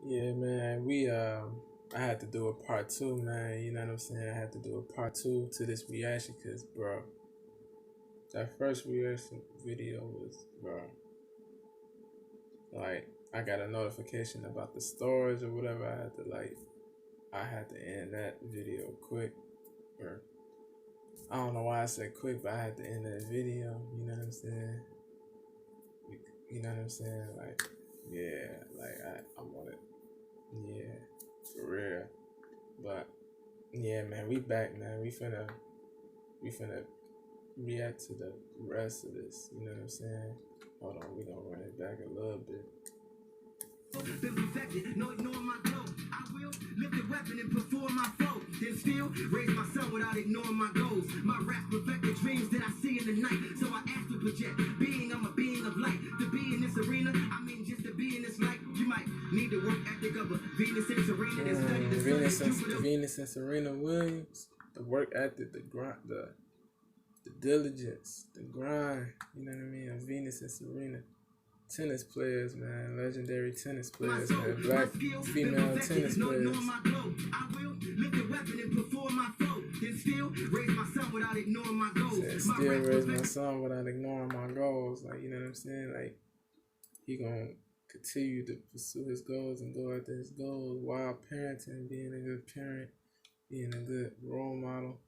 Yeah, man. I had to do a part two, man. You know what I'm saying? I had to do a part two to this reaction, cause, bro, that first reaction video was, bro, like, I got a notification about the storage or whatever. I had to end that video quick, or I don't know why I said quick, but I had to end that video. You know what I'm saying? You know what I'm saying? Like, yeah, I want it. Yeah, for real. But yeah, man, we back, man. We finna react to the rest of this. You know what I'm saying? Hold on, we gonna run it back a little bit. Been perfected, no ignoring my glow. I will lift the weapon and perform my foe. Then still raise my son without ignoring my goals. My rap perfect the dreams that I see in the night. So I ask to project being, I'm a being of light. To be in this arena, I mean just to be in this light. You might need the work ethic of a Venus and Serena and study the Venus and Serena Williams. The work ethic, the grind, the diligence, the grind. You know what I mean? Of Venus and Serena. Tennis players, man, legendary tennis players, man, black female tennis players. I will lift the weapon and perform my flow. Then still raise my son without ignoring my goals. Still raise my son without ignoring my goals. Like, you know what I'm saying? Like, he gonna continue to pursue his goals and go after his goals while parenting, being a good parent, being a good role model,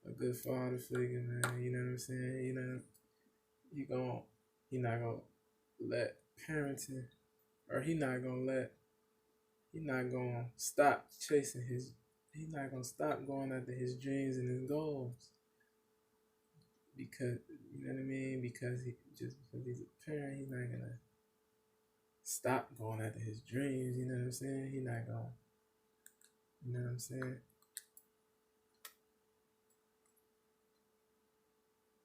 a good father figure, man. You know what I'm saying? You know, he not gonna let parenting, or he not gonna stop chasing he not gonna stop going after his dreams and his goals, because, you know what I mean, because he's a parent, he's not gonna stop going after his dreams. You know what I'm saying? He not gonna, you know what I'm saying?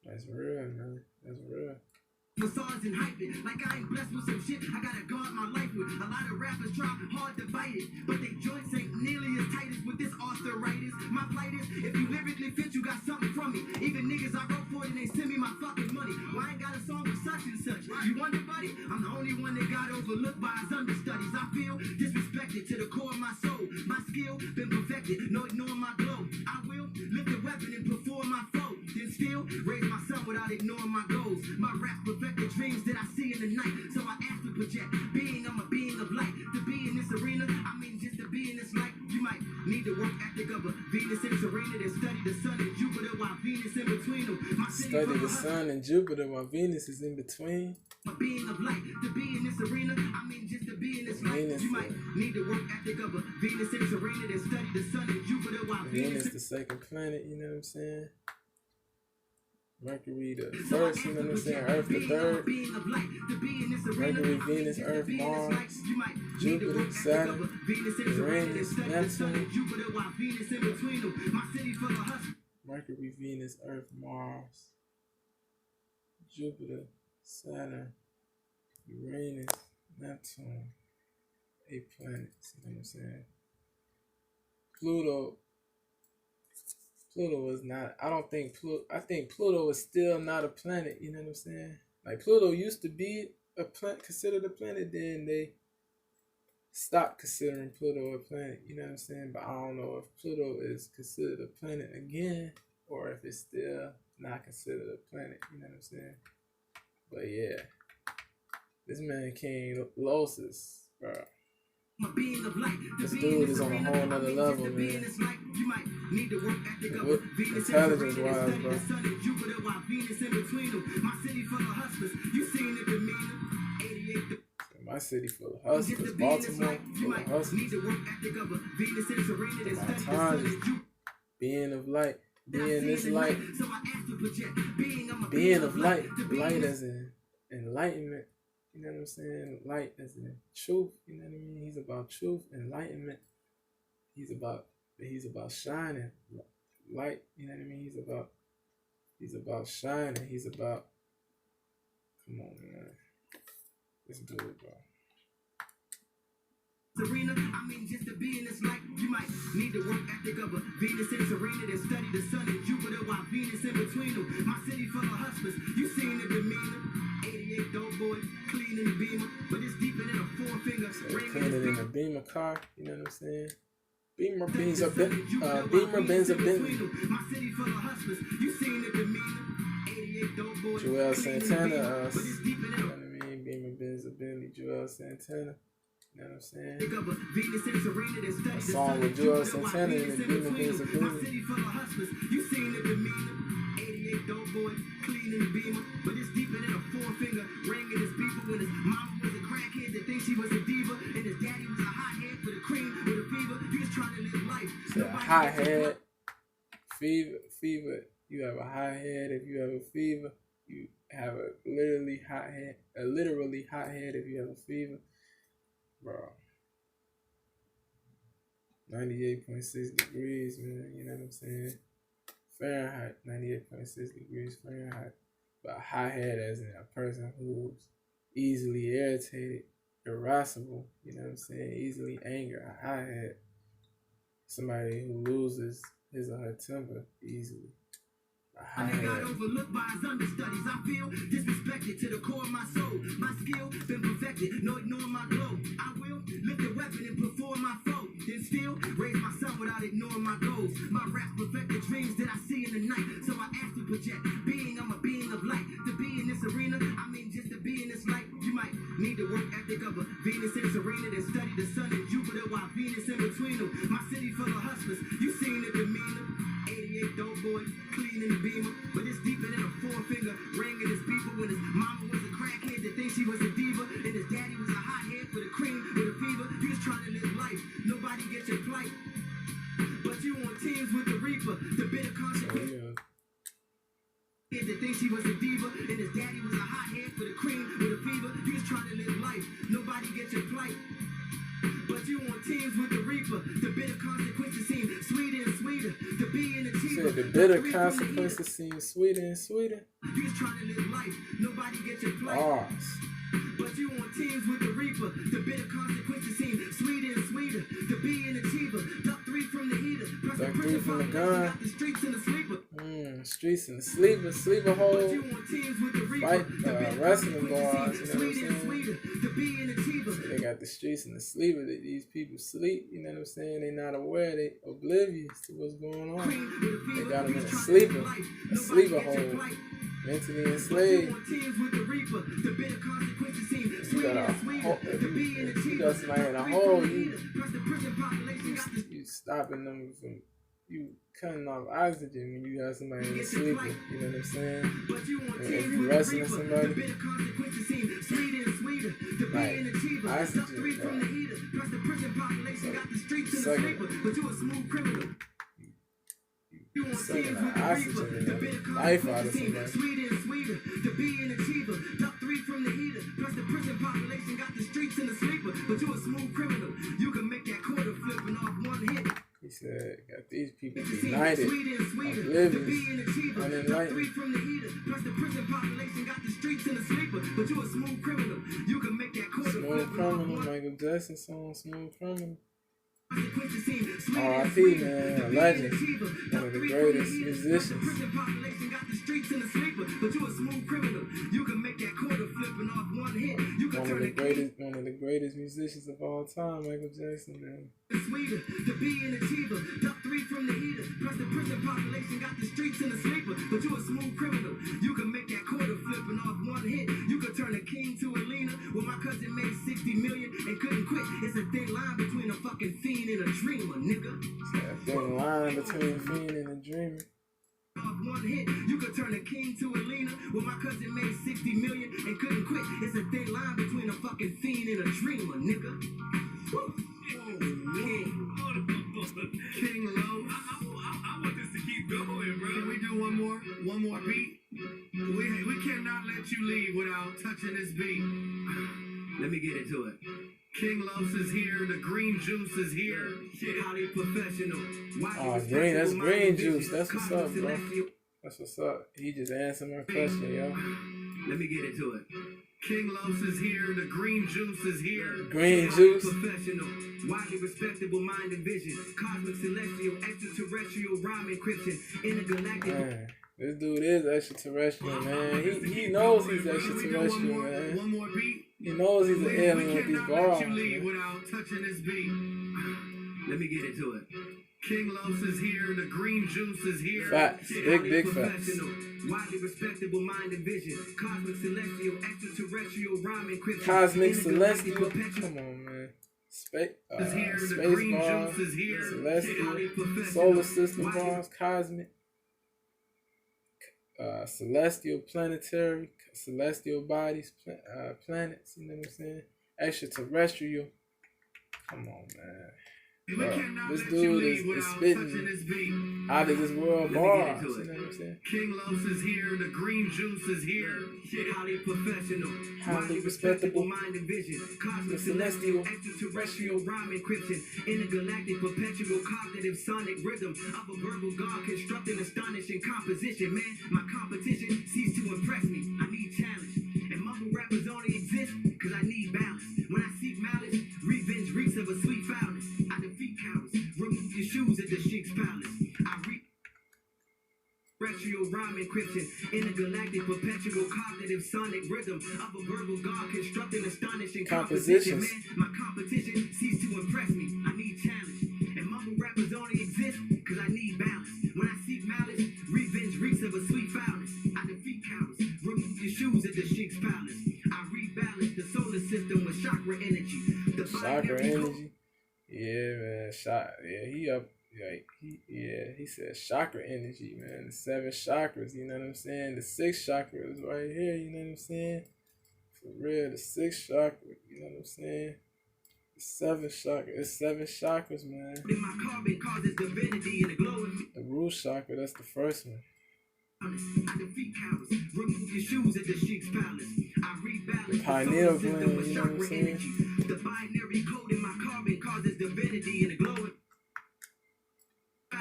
That's real, man. That's real. Facades and hype it like I ain't blessed with some shit I gotta guard my life with. A lot of rappers try hard to bite it, but they joints ain't nearly as tight as with this arthritis. My plight is, if you lyrically fit, you got something from me. Even niggas I wrote for, and they send me my fucking money. Well, I ain't got a song with such and such. You wonder, buddy? I'm the only one that got overlooked by his understudies. I feel disrespected to the core of my soul. My skill been perfected, no ignoring my glow. I will lift the weapon and perform my foe. Then still raise my son without ignoring my goals. My rap perfect the dreams that I see in the night. So I ask to project being, I'm a being of light. To be in this arena, I mean just to be in this light. You might need the work ethic of a Venus and Serena. Then study the sun and Jupiter while Venus in between them. Study the sun and Jupiter while Venus is in between. A being of light. To be in this arena, I mean just to be in this light. You might need the work ethic of a Venus and Serena. Then study the sun and Jupiter while Venus the second planet, you know what I'm saying? Mercury the first, you know what I'm saying? Earth the third. Mercury, Venus, Earth, Mars, Jupiter, Saturn, Uranus, Neptune. Mercury, Venus, Earth, Mars, Jupiter, Saturn, Uranus, Neptune. 8 planets, you know what I'm saying? Pluto is not, I think Pluto is still not a planet, you know what I'm saying? Like, Pluto used to be a planet, considered a planet, then they stopped considering Pluto a planet, you know what I'm saying? But I don't know if Pluto is considered a planet again, or if it's still not considered a planet, you know what I'm saying? But yeah, this man King Losses, bro. This dude is on a whole nother level, man. Intelligence wise, bro. My city full of hustlers, Baltimore full of hustlers. My time, being of light, being this light, being of light, light as in enlightenment. You know what I'm saying? Light as in truth. You know what I mean? He's about truth, enlightenment. He's about shining light. You know what I mean? He's about shining. He's about, come on, man. Let's do it, bro. Serena, I mean just to be in this light, you might need the work ethic of a Venus and Serena. Then study the sun and Jupiter while Venus in between them. My city full of hustlers, you seen the demeanor. 88 dope boys, clean in the beamer, but it's deeper than a four-finger ring in his Beamer car. You know what I'm saying? Beamer, Benz, or Bentley. Joel Santana, you know what I mean? Beamer, Benz, or Bentley, Joel Santana. You know what I'm saying? A song with Joel Santana and Beamer, Benz, or Bentley. Dope boy, clean in the beamer, but it's deeper than a forefinger ring in his people. When his mama was a crackhead that thinks she was a diva, and his daddy was a hothead with a cream with a fever. You just trying to live life. So a hothead, fever. You have a hothead if you have a fever. You have a literally hothead if you have a fever, bro. 98.6 degrees, man. You know what I'm saying? Fahrenheit, 98.6 degrees Fahrenheit. But a hothead as in a person who's easily irritated, irascible, you know what I'm saying? Easily angered. A hothead, somebody who loses his or her temper easily. I got overlooked by his understudies. I feel disrespected to the core of my soul. My skill been perfected, no ignoring my glow. I will lift a weapon and perform my foe. Then still raise my son without ignoring my goals. My rap perfect the dreams that I see in the night. So I ask to project being, I'm a being of light. To be in this arena, I mean just to be in this light. You might need the work ethic of a Venus and Serena, then study the sun and Jupiter while Venus in between them. My city full of hustlers, you seen the demeanor. 88 dope boy, clean in the beamer, but it's deeper than a forefinger ring in his people. When his mama was a crackhead that thinks she was a diva, and his daddy was a hothead with a cream with a fever. You just trying to live life, nobody gets your plight, but you on teams with the reaper. The bitter consequence. That thinks she was a diva, and his daddy was a hothead with a cream with a fever. You just trying to live life, nobody gets your plight, but you on teams with the reaper. The bitter consequences seem sweeter and sweeter. To be in a so the bitter consequences seem sweeter and sweeter. You just trying to live life, nobody gets your plight. But you on teams with the reaper. The bitter consequences seem sweeter and sweeter. To be an achiever, duck 3 from the heater. Duck 3 from the gun. The streets and the sleeper. Streets and the sleeper hole. But you on teams with the reaper. Fight, wrestling bars, you know what I'm saying? To be an achiever. So they got the streets and the sleeper that these people sleep, you know what I'm saying? They not aware, they oblivious to what's going on. They got them in a sleeper hole. Mentally enslaved. You got somebody in a hole, you stopping them from, you cutting off oxygen when you got somebody in a sleeper, you know what I'm saying? And if you wrestling somebody, like oxygen, so, you sucking the oxygen and the life out of somebody. Sweeter and sweeter, to be an achiever. Duck 3 from the heater. Plus the prison population got the streets and the sleeper. But you a smooth criminal. You can make that quarter flipping off one hit. He said, got these people united, oblivious, unenlightened. From the heater. Plus the prison population got the streets and the sleeper. But you a smooth criminal. You can make that quarter Smooth Criminal, Michael Jackson song, Smooth Criminal. R.I.P. man, a legend, one of the greatest musicians. One of the greatest musicians of all time, Michael Jackson, man. Sweeter to be an achiever. Duck 3 from the heater. Plus the prison population got the streets and the sleeper. But you a smooth criminal. You can make that quarter flipping off one hit. You could turn a king to a leaner. When my cousin made 60 million and couldn't quit. It's a thin line between a fucking fiend and a dreamer, nigga. It's a thin line between a fiend and a dreamer. One hit, you could turn a king to a leaner. When my cousin made 60 million and couldn't quit. It's a thin line between a fucking fiend and a dreamer, nigga. Woo. King Low. I want this to keep going, bro. Can we do one more beat? We cannot let you leave without touching this beat. Let me get into it. King Los is here, the green juice is here. Highly professional. Green, that's green juice. That's what's up, bro. That's what's up. He just answered my question, yo. Let me get into it. King Los is here, the green juice is here. Green juice. Professional, widely respectable mind and vision. Cosmic, celestial, extraterrestrial, rhyme encryption. Intergalactic. Man, this dude is extraterrestrial, man. He knows he's extraterrestrial, man. One more beat. He knows he's an alien with these bars. Without touching this beat. Let me get into it. King Los is here, the green juice is here. Facts, big facts. Widely respectable mind and vision. Cosmic celestial, extraterrestrial rhyming crypto. Cosmic celestial. Come on, man. Space bars, celestial, solar system bars, cosmic, celestial, planetary, celestial bodies, planets. You know what I'm saying? Extraterrestrial. Come on, man. Bro, this dude is spitting out of this world bars. You know what I'm saying? King Los is here, the green juice is here. Highly professional, highly respectable mind and vision. Cosmic celestial, extraterrestrial rhyme encryption. Intergalactic perpetual cognitive sonic rhythm of a verbal god constructing astonishing composition. Man, my competition ceased to impress me. I need challenge. And mumble rappers only exist because I need balance. When I seek malice, revenge reeks of a sweet foulness. I defeat cowards, remove your shoes at the Sheik's palace. I read terrestrial rhyme encryption, intergalactic perpetual cognitive sonic rhythm of a verbal god constructing astonishing composition. Man, my competition ceased to impress me. I need challenge. And mumble rappers only exist because I need balance. When I seek malice, revenge reeks of a sweet foulness. I defeat cowards, remove your shoes at the Sheik's palace. I rebalance the solar system with chakra energy. Chakra energy. Yeah, man. He up. He said chakra energy, man. The 7 chakras, you know what I'm saying? The 6 chakras right here, you know what I'm saying? For real, the 6 chakra, you know what I'm saying? The 7 chakra, it's 7 chakras, man. The root chakra, that's the first one. The pineal gland, you know what I'm saying? The binary code in my carbon causes divinity in the glowing. I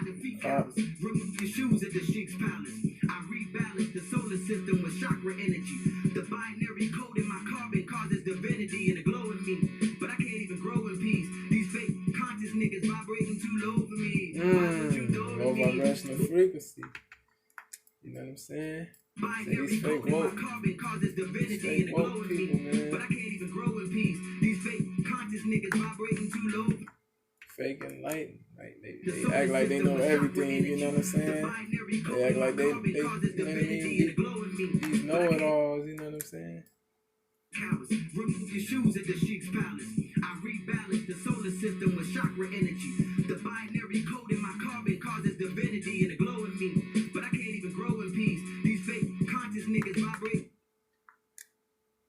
defeat cowards, remove your shoes at the Sheik's palace. I rebalance the solar system with chakra energy. The binary code in my carbon causes divinity in the glowing me. But I can't even grow in peace. These fake conscious niggas vibrating too low for me. Low vibrational frequency. You know what I'm saying? These fake woke people, man. But I can't even grow in peace. These fake conscious niggas vibrating too low. Fake enlightened. Like they act like they know everything, you know what I'm saying? They act like they you know what I mean? These know-it-alls, you know what I'm saying? Cowards, remove your shoes at the Sheik's palace. I rebalance the solar system with chakra energy. The binary code in my carbon causes divinity in the glowing me. But I can't even grow in peace. These fake conscious niggas vibrate.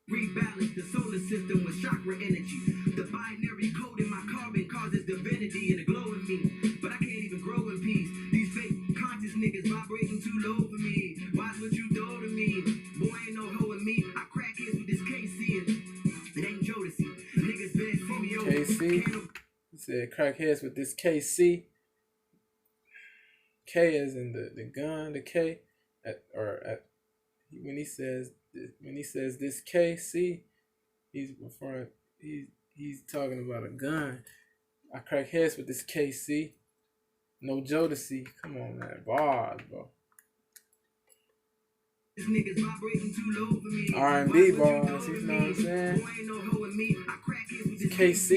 Rebalance the solar system with chakra energy. The binary code in my carbon causes divinity in the glowing me. But I can't even grow in peace. These fake conscious niggas vibrating too low for me. Watch what you do to me. Boy, ain't no hoe in me. I crack heads with this KC and it ain't Jodeci. Niggas better see me over. KC. He said crack heads with this KC. K is in the gun, the K. When he says this KC, he's talking about a gun. I crack heads with this KC. No Jodeci. Come on, man. Bars, bro. R&B bars, you know what I'm saying? It's KC.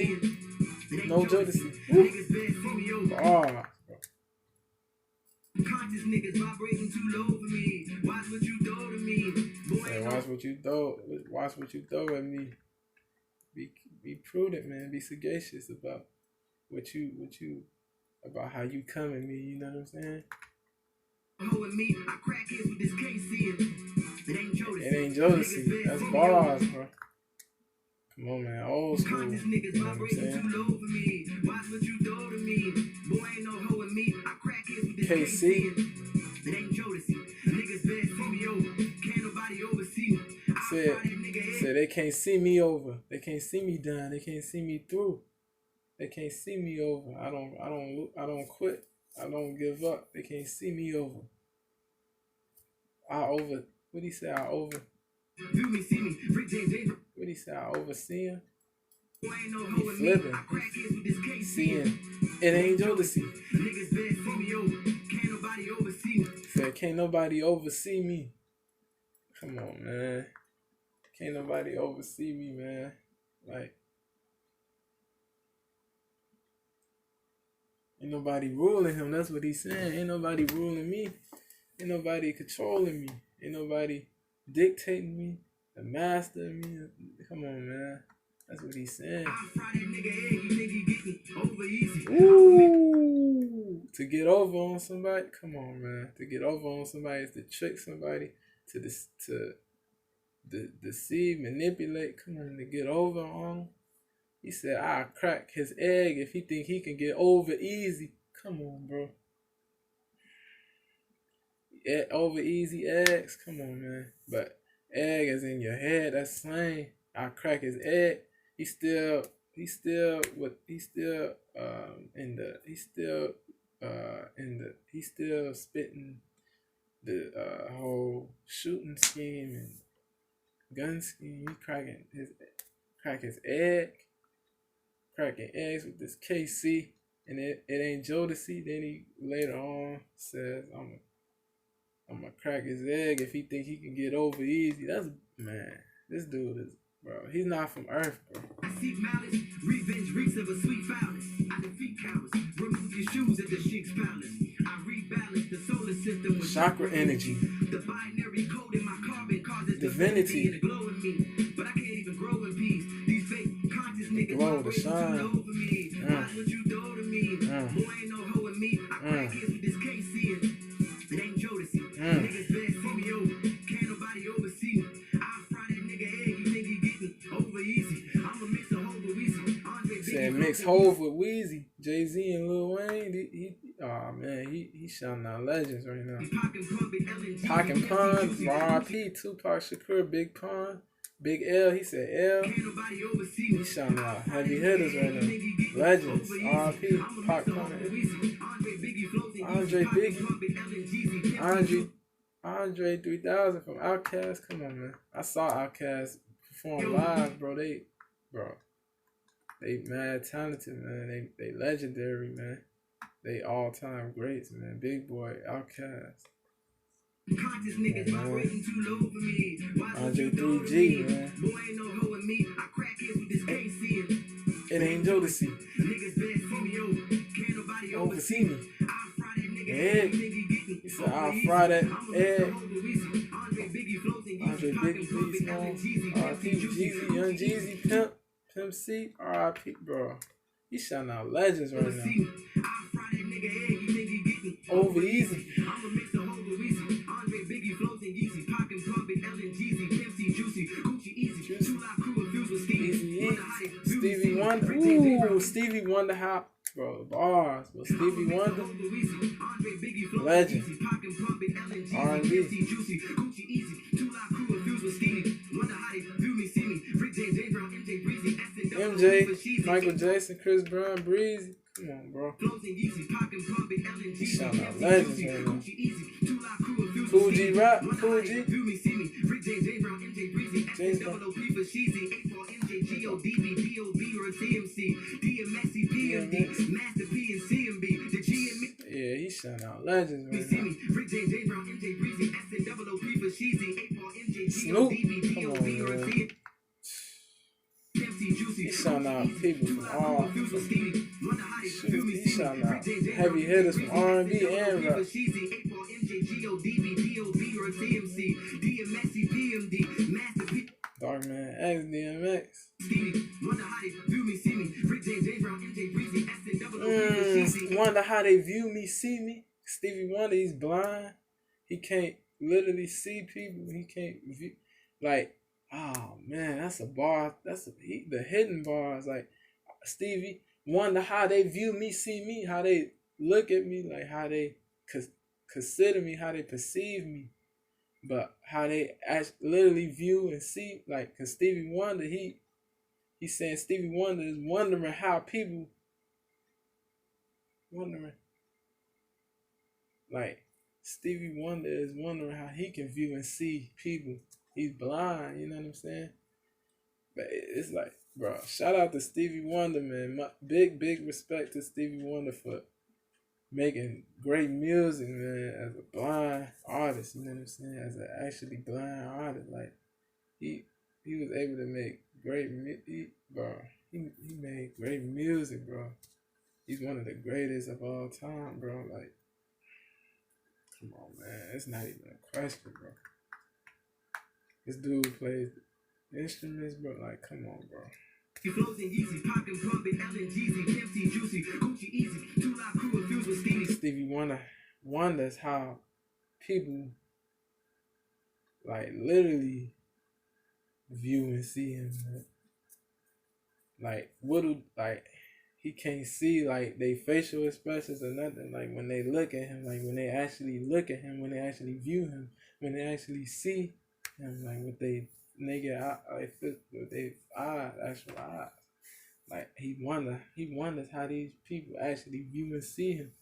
No Jodeci. Bars, bro. Conscious niggas vibrating too low for me. Watch what you do to me. Boy, watch what you throw at me. Be prudent, man. Be sagacious about about how you come at me. You know what I'm saying? It ain't Jodeci. That's bars, bro. Come on, man. Old school. You know what I'm saying? KC. Said they can't see me over. They can't see me done. They can't see me through. They can't see me over. I don't quit. I don't give up. They can't see me over. What did he say? What did he say? I oversee him. He flipping. Seeing. It ain't Jodeci. Said can't nobody oversee me. Come on, man. Can't nobody oversee me, man. Like, ain't nobody ruling him. That's what he's saying. Ain't nobody ruling me. Ain't nobody controlling me. Ain't nobody dictating me. The master of me. Come on, man. That's what he's saying. Ooh, to get over on somebody. Come on, man. To get over on somebody is to trick somebody, to deceive, manipulate. Come on, to get over on. He said, I'll crack his egg if he think he can get over easy. Come on, bro. Over easy eggs. Come on, man. But egg is in your head. That's slang. I'll crack his egg. He's still spitting the whole shooting scheme and gun scheme. He crack his egg, cracking eggs with this KC, and it ain't Jodeci. Then he later on says, I'm gonna crack his egg if he think he can get over easy. That's, man, this dude is, bro, he's not from Earth, bro. I seek malice, revenge reeks of a sweet phallus. I defeat cowards, remove your shoes at the Sheik's palace. I rebalance the solar system with chakra energy. The binary code in my carbon causes divinity and the glow in me. But I can't even grow in peace. These fake conscious niggas glow, the shine. over me. Watch what you do to me. Boy, ain't no hoe in me. I crack heads with this KC and it ain't Jodeci. Niggas best see me over. Can't nobody oversee me. I'll fry that nigga egg. You think he getting over easy? I'ma mix a hove with Weezy. Said mix Hove with Weezy. Jay-Z and Lil Wayne. Oh man, he shouting out legends right now. Pac and Pun, R.I.P. Tupac Shakur, Big Pun, Big L. He said L. He shouting out heavy hitters right now. Legends. R.I.P. Pac, Pun, Andre Biggie, Andre 3000 from Outkast. Come on, man. I saw Outkast perform live, bro. They mad talented, man. They legendary, man. They all-time greats, man. Big Boy, Outkast. Conscious niggas vibrating too low for me. Andre 3G, man. Boy, ain't no hoe in me. I crack heads with this KC. It ain't Jodeci. Niggas best see me over. Can't nobody oversee me. I'll fry that nigga egg. He said, I'll fry that egg. Andre Biggie, please, man. R.I.P. Jeezy, Young Jeezy, Pimp C, R.I.P. Bro. He shouting out legends right now. Over easy. I'ma mix the whole Louisi. Andre Biggie flows and Yeezy. Pac and Pump it, Ellen Jeezy. Pimp C, Juicy. Gucci Easy. Two Live Crew infused with Stevie Wonder. Ooh, Stevie Wonder. How, bro, bars. But Stevie Wonder. Legend. R&B. MJ, Michael Jackson, Chris Brown, Breezy. Come on, bro. He shouting out legends right now. Cool G Rap, Cool G. James Brown. Yeah, he shouting out legends right now. Snoop, come on, man. He's shouting out people from all. He's shouting out heavy hitters from R&B and rap. Darkman X, DMX. Wonder how they view me, see me. Stevie Wonder, he's blind. He can't literally see people. He can't view. Like, oh man, that's a bar. The hidden bars. Like, Stevie Wonder how they view me, see me, how they look at me, like how they consider me, how they perceive me, but how they literally view and see. Like, cause Stevie Wonder, he's saying Stevie Wonder is wondering how people like Stevie Wonder is wondering how he can view and see people. He's blind, you know what I'm saying? But it's like, bro, shout out to Stevie Wonder, man. My big respect to Stevie Wonder for making great music, man, as a blind artist, you know what I'm saying? As an actually blind artist. Like, he he was able to make great bro. He made great music, bro. He's one of the greatest of all time, bro. Like, come on, man. It's not even a question, bro. This dude plays instruments, bro. Like, come on, bro. Stevie Wonder wonders how people like literally view and see him. Like, what do like he can't see like they facial expressions or nothing. Like when they look at him, like when they actually look at him, when they actually view him, when they actually see him, like with they naked eye, like with their eyes, actual eyes. Like he wonders how these people actually view and see him,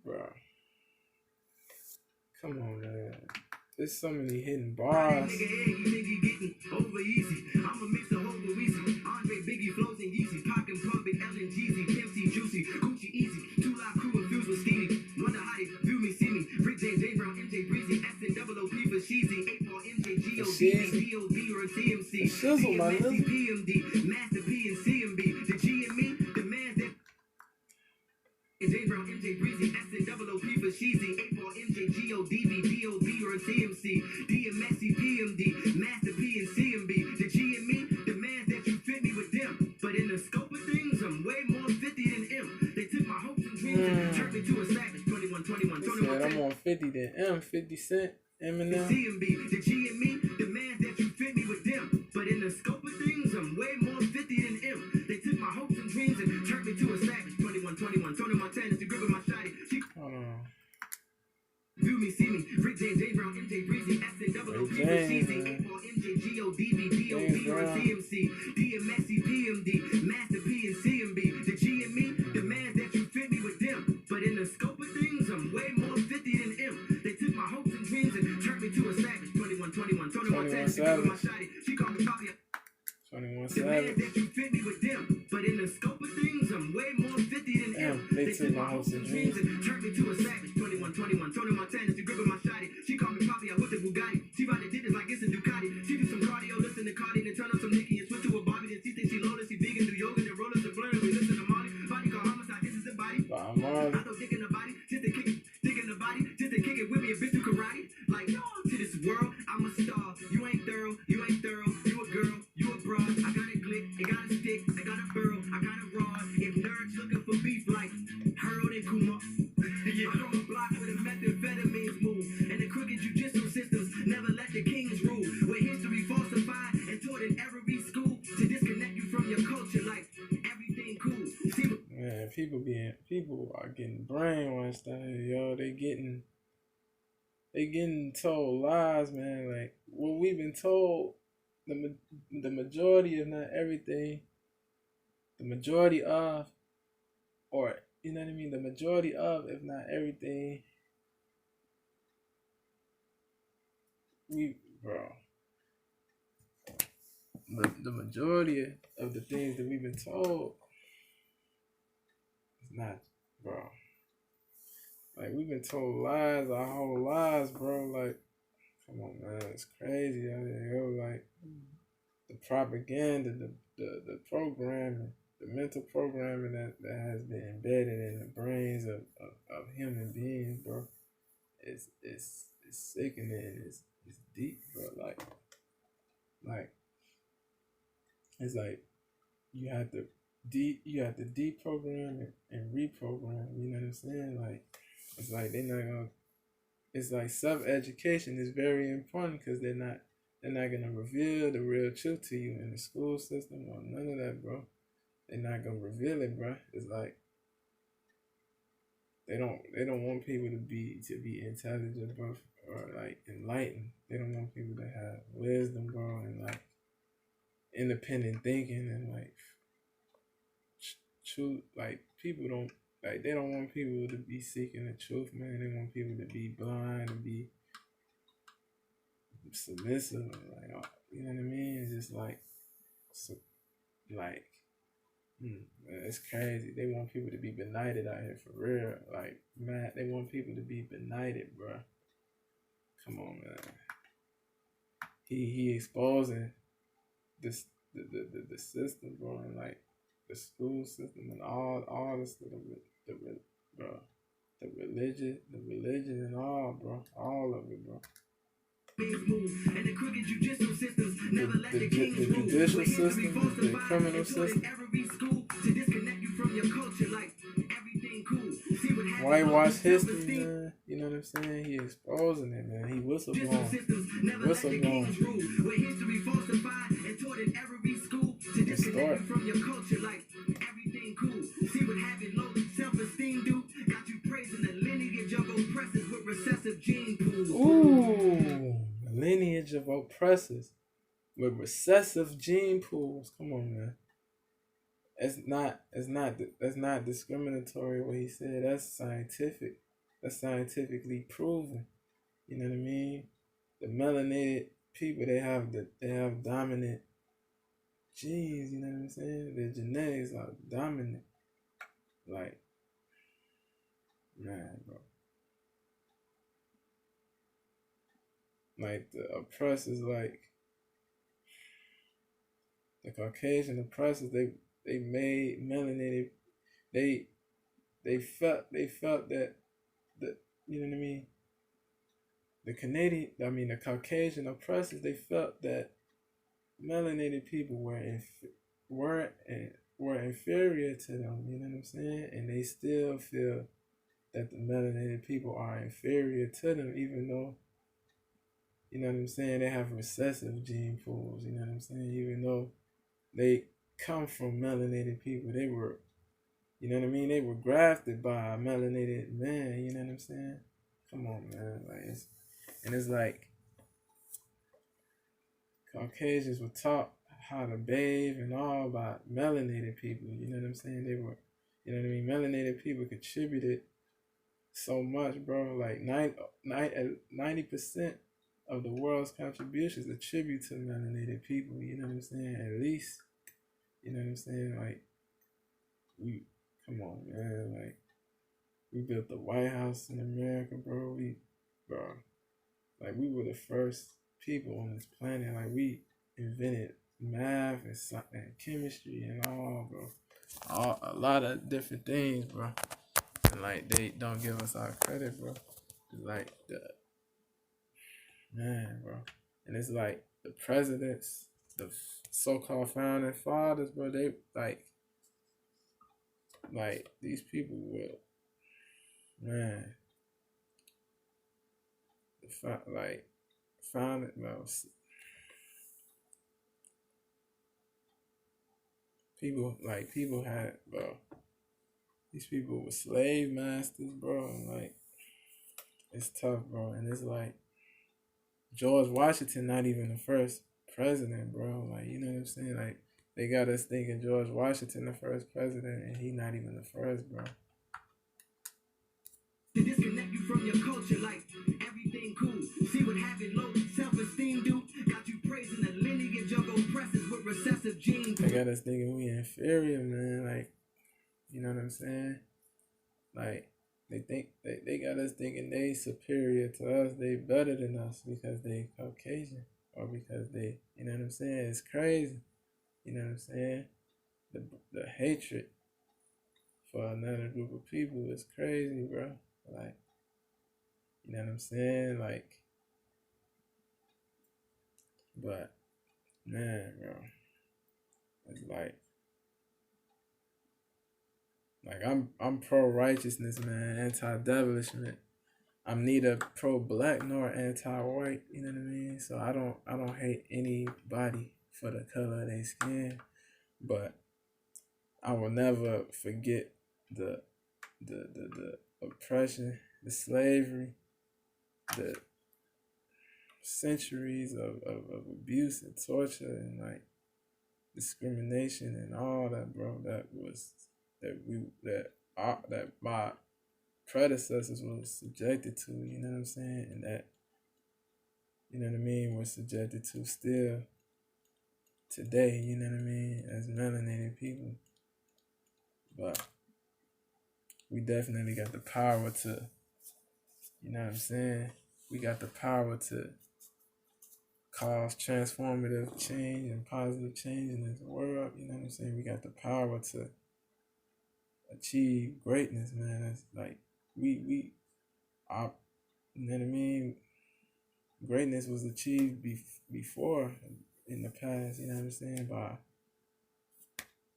bro. Come on, man. There's so many hidden bars. Shizzle, my MJ Brown, MJ Breezy, SNOOP for Sheezy, 8 MJ GODB, DOB or TMC, DMSC, PMD, Master P and CMB, the G and me, the man that you fit me with them. But in the scope of things, I'm way more 50 than M. They took my hopes and dreams and turned me to a savage. 21. I'm on 50 than M, 50 Cent, Eminem. CMB, the G and me, the man that you fit me with them. But in the scope of things, I'm way more 50 than M. They took my hopes and dreams and turned me to a savage. 21. Tony Montana's the grip of my shotty. View me, see me. Rick James, J Brown, MJ Breezy, SNOOP for Sheezy, 8 MJ GODB, DOB or TMC, DMSC, PMD, Master P and CMB, the G and me, the man that you fit me with them. But in the scope of things, I'm way more 50 than M. They took my hopes and dreams and turned me to a savage. 21. Tony Montana's the grip of my shotty. She called me Poppy. 21 Savage. The man that you fit me with them. But in the scope of things, I'm way more 50 than M. They took my hopes and dreams and turned me to a savage. 21. Tony Montana's the grip of my shotty. She called me Poppy, I whipped a Bugatti. She ride the digits like it's a Ducati. She do some cardio, listen to Cardi, then turn on some Nicki and switch to a Bobby. Then she thinks she loaded, she vegan, do yoga, then rollers and blurring. We listen to Molly. Body called homicide, this is the body. I throw dick in the body, just to kick it. Dick in the body, just to kick it with me, a bitch do karate. Like, to this world, I'm a star. You ain't thorough, you a girl, you a broad. I got a glick, it got a stick, I got a burl, I got a rod. If nerds looking for beef like Harold and Kumar. Yeah, I throw a block with a methamphetamines move. And the crooked judicial systems never let the kings rule. Where history falsified and taught in every school to disconnect you from your culture like everything cool. See, man, people are getting brainwashed out here, yo. They getting told lies, man. Like what we've been told, the majority, if not everything, the majority of, or you know what I mean, the majority of, if not everything, the majority of the things that we've been told is not, bro. Like we've been told lies our whole lives, bro. Like, come on, man, it's crazy out here, yo. Like the propaganda, the programming, the mental programming that has been embedded in the brains of human beings, bro. It's sickening. It's deep, bro. Like it's like you have to deprogram and reprogram. You know what I'm saying? Like it's like they're not gonna. It's like self-education is very important because they're not gonna reveal the real truth to you in the school system or none of that, bro. They're not gonna reveal it, bro. It's like they don't want people to be intelligent, bro, or like enlightened. They don't want people to have wisdom, bro, and like independent thinking and like truth. Like people don't like they don't want people to be seeking the truth, man. They want people to be blind and be submissive, like you know what I mean? It's just like it's crazy. They want people to be benighted out here for real. Like, man, they want people to be benighted, bro. Come on, man. he exposing this the system, bro, and like the school system and all this bro, the religion and all, bro, all of it, bro. And the crooked judicial systems never let the kings The rule. judicial system, the criminal system. Every school to disconnect you from your culture, like everything cool. See what happens. Whitewash history, man. You know what I'm saying? He exposing it, man. He whistleblowing. Where history falsified and taught in every school to disconnect you from your culture, like everything cool. See what happened. Low self-esteem, dude. Got you praising the lineage of oppressors with recessive gene pools. Ooh, lineage of oppressors with recessive gene pools. Come on, man. That's not discriminatory what he said. That's scientific. That's scientifically proven. You know what I mean? The melanated people, they have dominant genes, you know what I'm saying? Their genetics are dominant. Like, man, bro. Like the oppressors, like the Caucasian oppressors, they made melanated, they felt that the, you know what I mean? The Caucasian oppressors, they felt that melanated people were inferior to them. You know what I'm saying? And they still feel that the melanated people are inferior to them, even though, you know what I'm saying, they have recessive gene pools. You know what I'm saying? Even though they come from melanated people, they were, you know what I mean, they were grafted by a melanated man. You know what I'm saying? Come on, man. Like it's like Caucasians were taught how to bathe and all by melanated people. You know what I'm saying? They were, you know what I mean? Melanated people contributed so much, bro. Like 90% of the world's contributions attribute to melanated people. You know what I'm saying? At least, you know what I'm saying? Like, come on, man. Like, we built the White House in America, bro. Like, we were the first people on this planet. Like, we invented math and chemistry and all, bro. A lot of different things, bro. And like, they don't give us our credit, bro. It's like man, bro. And it's like the presidents, the so-called founding fathers, bro. They like these people will, man. Founded, well, people had, bro. These people were slave masters, bro. And like, it's tough, bro. And it's like George Washington, not even the first president, bro. Like, you know what I'm saying? Like, they got us thinking George Washington the first president, and he not even the first, bro. To disconnect you from your culture, like everything cool. See what happened, low self-esteem, dude. Got you praising the lineage of oppressors with recessive genes. They got us thinking we inferior, man. Like, you know what I'm saying? Like, they got us thinking they superior to us. They better than us because they Caucasian or because they, you know what I'm saying? It's crazy. You know what I'm saying? The hatred for another group of people is crazy, bro. Like, you know what I'm saying? Like, but man, bro, it's like I'm pro righteousness, man, anti-devilishment. I'm neither pro black nor anti-white. You know what I mean? So I don't hate anybody for the color of their skin, but I will never forget the oppression, the slavery, the centuries of abuse and torture and like discrimination and all that, bro. That my predecessors were subjected to. You know what I'm saying? And that, you know what I mean, we're subjected to still today. You know what I mean? As melanated people, but we definitely got the power to, you know what I'm saying? We got the power to cause transformative change and positive change in this world. You know what I'm saying? We got the power to achieve greatness, man. It's like we are, you know what I mean? Greatness was achieved before in the past, you know what I'm saying? By,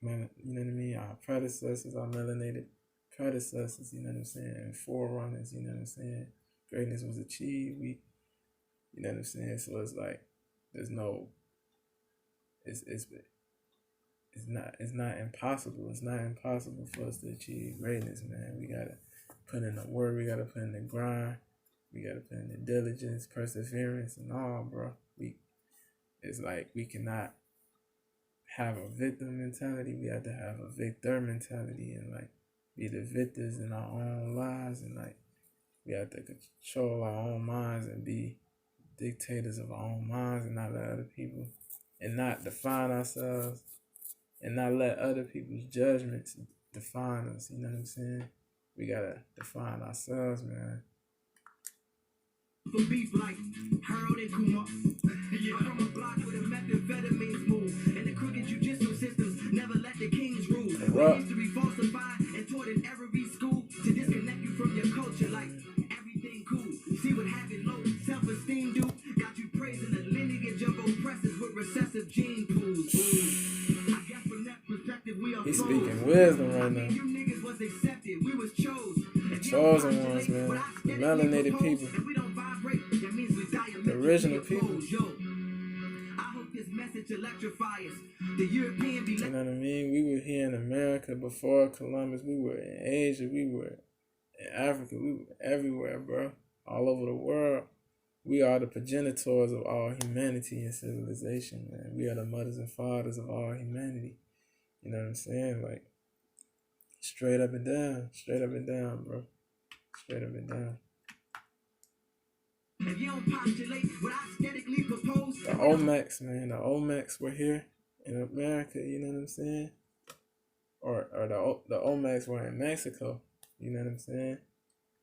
man, you know what I mean? Our predecessors, our melanated predecessors, you know what I'm saying? And forerunners, you know what I'm saying? Greatness was achieved. You know what I'm saying? So it's like, there's no, it's not impossible. It's not impossible for us to achieve greatness, man. We gotta put in the work. We gotta put in the grind. We gotta put in the diligence, perseverance, and all, bro. It's like we cannot have a victim mentality. We have to have a victor mentality and like be the victors in our own lives, and like we have to control our own minds and be dictators of our own minds and not let other people, and not define ourselves and not let other people's judgments define us. You know what I'm saying? We gotta define ourselves, man. For beef like Harold and Kumar. I'm from a block where the methamphetamines move, and the crooked judicial systems never let the kings rule. Where history falsified and taught in every school to disconnect you from your culture like everything cool. See what having low self-esteem do? Got you praising the lineage of oppressors with recessive gene pools. I guess from that perspective we are He's speaking wisdom right now. You niggas was accepted, we was chose. The chosen ones, man. The melanated people. The original people. I hope this message electrifies the European. You know what I mean? We were here in America before Columbus. We were in Asia. We were in Africa. We were everywhere, bro. All over the world. We are the progenitors of all humanity and civilization, man. We are the mothers and fathers of all humanity. You know what I'm saying? Like, straight up and down. Straight up and down, bro. Straight up and down. If you don't postulate what I aesthetically propose, the Olmecs, man. The Olmecs were here in America, you know what I'm saying? Or the Olmecs were in Mexico, you know what I'm saying?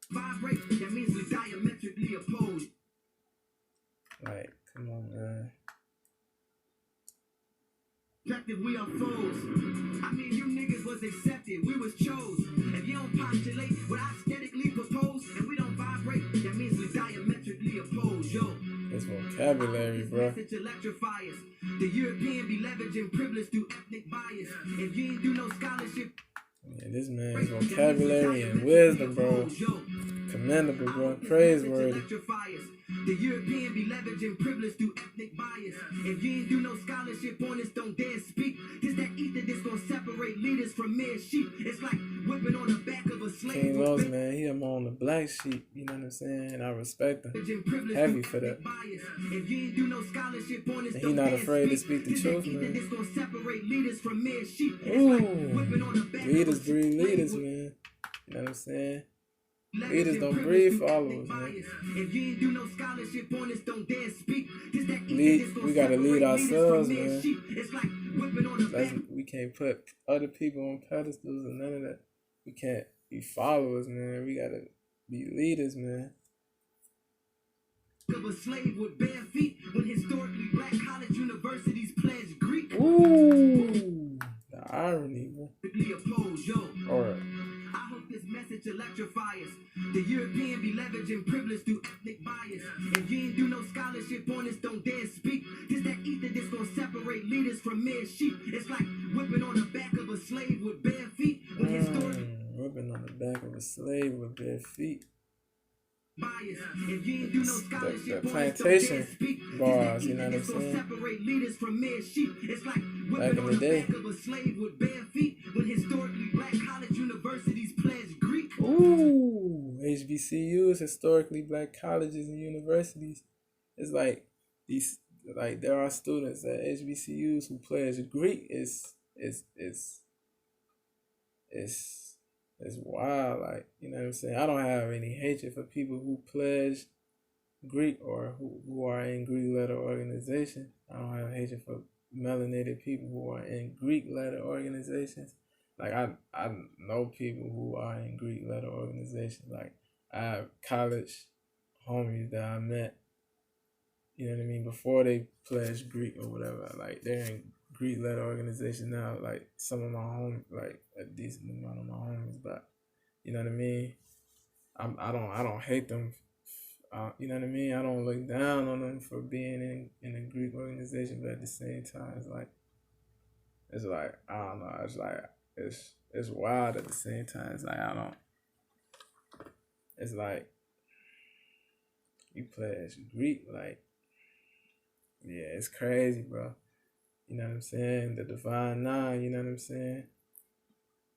Vibrate, that means we diametrically opposed. Like, come on, man. We are foes. I mean, you niggas was accepted, we was chose. If you don't postulate what I aesthetically propose, and we don't vibrate, that means we diametrically oppose. Yo, this vocabulary, bro. Electrifiers. The European be leveraging privilege through ethnic bias. If you ain't do no scholarship, yeah, this man's vocabulary and wisdom, bro. Commendable, bro. Praiseworthy. The European be leveraging privilege through ethnic bias. If you ain't do no scholarship on this, don't dare speak. It's that ether that's gonna separate leaders from mere sheep. It's like whipping on the back of a slave. King Los, man, he among the black sheep, you know what I'm saying? And I respect him. Heavy for that. If you ain't do no scholarship on this, and he not afraid to speak the truth, man. That's gonna separate leaders from mere sheep. Ooh, leaders breed leaders, man. You know what I'm saying? Leaders don't breed followers, man. If you ain't do no scholarship on this, don't dare speak. We gotta lead ourselves, man. We can't put other people on pedestals and none of that. We can't be followers, man. We gotta be leaders, man. Of a slave with bare feet when historically black college universities pledge Greek. Ooh, the irony, man. Or I hope this message electrifies. The European be leveraging privilege through ethnic bias. If you ain't do no scholarship on this, don't dare speak. It's that ether that's gonna separate leaders from mere sheep. It's like whipping on the back of a slave with bare feet. Whipping on the back of a slave with bare feet. Bias. If you ain't do no scholarship the plantation bars, you know what I'm saying? Separate leaders from mere sheep. It's like back in the day. Back of a slave with bare feet when historically black college universities pledge Greek. Ooh, HBCUs, historically black colleges and universities. It's like these, like there are students at HBCUs who pledge Greek. It's wild, like, you know what I'm saying? I don't have any hatred for people who pledge Greek or who are in Greek letter organizations. I don't have hatred for melanated people who are in Greek letter organizations. Like I know people who are in Greek letter organizations. Like I have college homies that I met You know what I mean? Before they pledged Greek or whatever, like they're in Greek-led organization now. Like some of my homies, like a decent amount of my homies, but you know what I mean. I don't hate them. You know what I mean. I don't look down on them for being in a Greek organization, but at the same time, it's like I don't know. It's like it's wild at the same time. It's like I don't. It's like you pledge Greek, like yeah, it's crazy, bro. You know what I'm saying? The Divine Nine. You know what I'm saying?